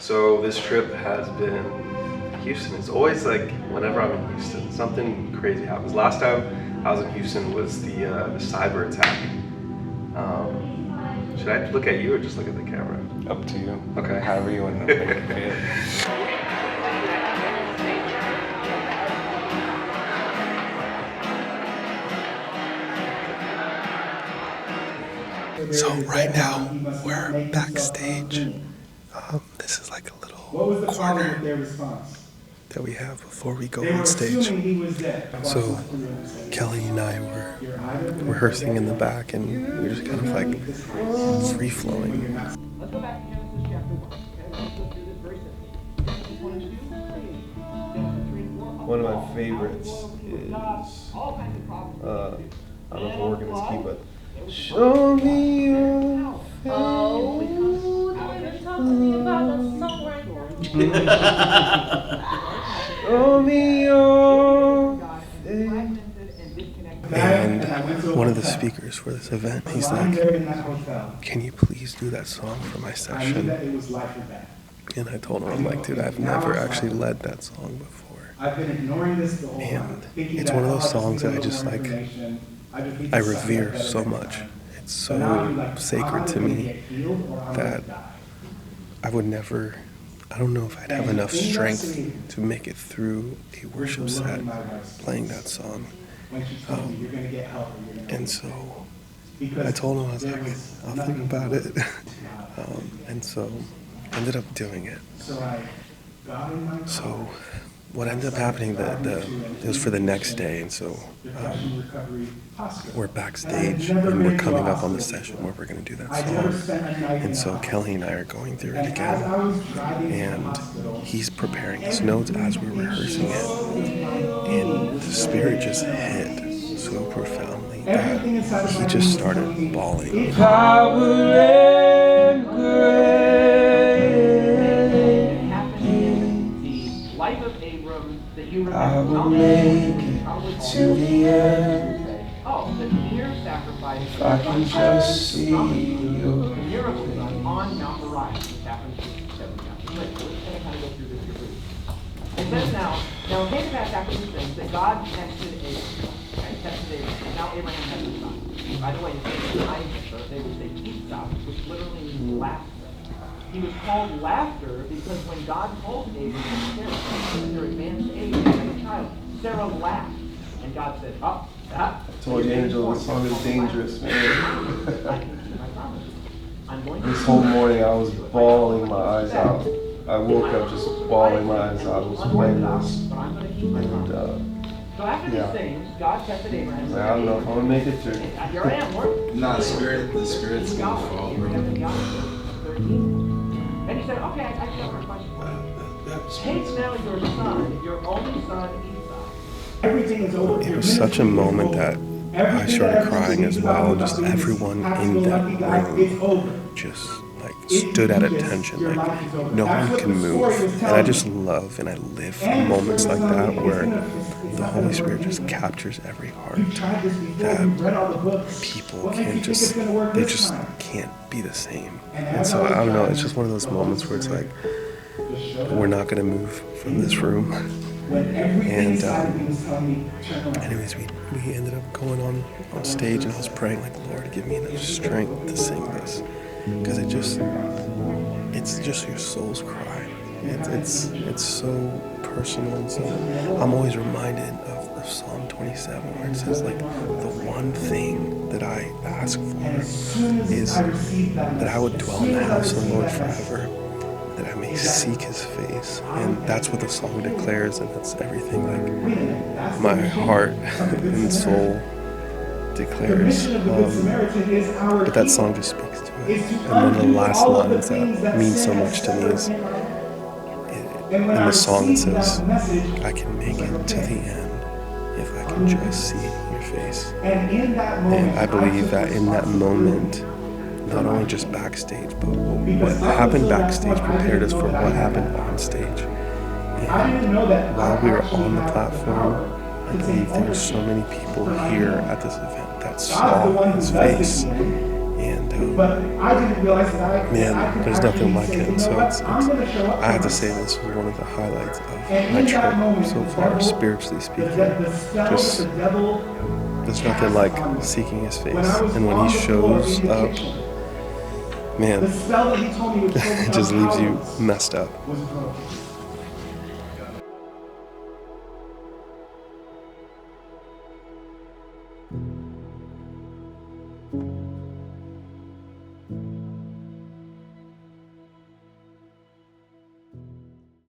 So this trip has been Houston. It's always like whenever I'm in Houston, something crazy happens. Last time I was in Houston was the cyber attack. Should I look at you or just look at the camera? Up to you. Okay. However you want to make it feel. So right now we're backstage. This is like a little corner that we have before we go on stage. So Kelly and I were rehearsing in the back, and we were just kind of like free flowing. Let's go back to Genesis chapter 1. Okay, let's go through this very simply. Genesis 1 and 2, Genesis 3 and 4. One of my favorites is, I don't know if we're working this key, but show me your face. Oh, you're talking to me about the song right now. Show me your face. And one of the speakers for this event, he's like, "Can you please do that song for my session?" And I told him, I'm like, "Dude, I've never actually led that song before." And it's one of those songs that I just like, I revere so much. It's so sacred to me that I would never, I don't know if I'd have enough strength to make it through a worship set playing that song. And so I told him, I was like, I'll think about it. And so I ended up doing it. So what ended up happening, it was for the next day, and so we're backstage and we're coming up on the session where we're going to do that song. And so Kelly and I are going through it again, and he's preparing his notes as we're rehearsing it, and the Spirit just hit so profoundly that he just started bawling. I will make it to the end. Oh, the near sacrifice. If I can just see you. The miracle done on Mount Moriah, which happened 7 chapters later. So let's kind of go through this here. It says now it came to pass after these things that God tested Abraham. Okay, tested Abraham. Now Abraham has a son. By the way, in Isaac, they would say Yitzhak, which literally means laughter. He was called laughter because when God told Abraham and Sarah in their advanced age to have a child, Sarah laughed. And God said, "Oh, that." I told you, Angel, this song is dangerous, man. I can keep my promise. I'm going to This whole morning I was bawling my eyes out. I woke up just bawling my eyes out. I was playing this. But I'm going to keep my promise. So after these things, God tested Abraham. I don't know if I'm going to make it through. Here I am, Lord. Nah, the spirit's gonna fall, bro. And he said, okay, I have a question. Take now your son, your only son, Esau. Everything is over. It was such a moment that I started crying as well. Just everyone in that room just like stood at attention, like no one can move. And I just love and I live for moments like that where the Holy Spirit just captures every heart, that people can't just, they just can't be the same. And so I don't know, it's just one of those moments where it's like, we're not going to move from this room. And anyways, we ended up going on stage, and I was praying like, Lord, give me enough strength to sing this, because it's just your soul's cry. It's so personal, and so I'm always reminded of Psalm 27, where it says like, the one thing that I ask for is that I would dwell in the house of the Lord forever, that I may seek his face. And that's what the song declares, and that's everything like my heart and soul declares. But that song just speaks to it. And one of the last lines that means so much to me is in the song it says, I can make it to the end if I can just see your face. And I believe that in that moment, not only just backstage, but what happened backstage prepared us for what happened on stage. And while we were on the platform, I believe there were so many people here at this event that saw his face. And But I didn't realize that man, there's nothing like it. And so I have to say this was one of the highlights of my trip so far, spiritually speaking. Just, there's nothing like seeking his face. And when he shows up, man, it just leaves you messed up.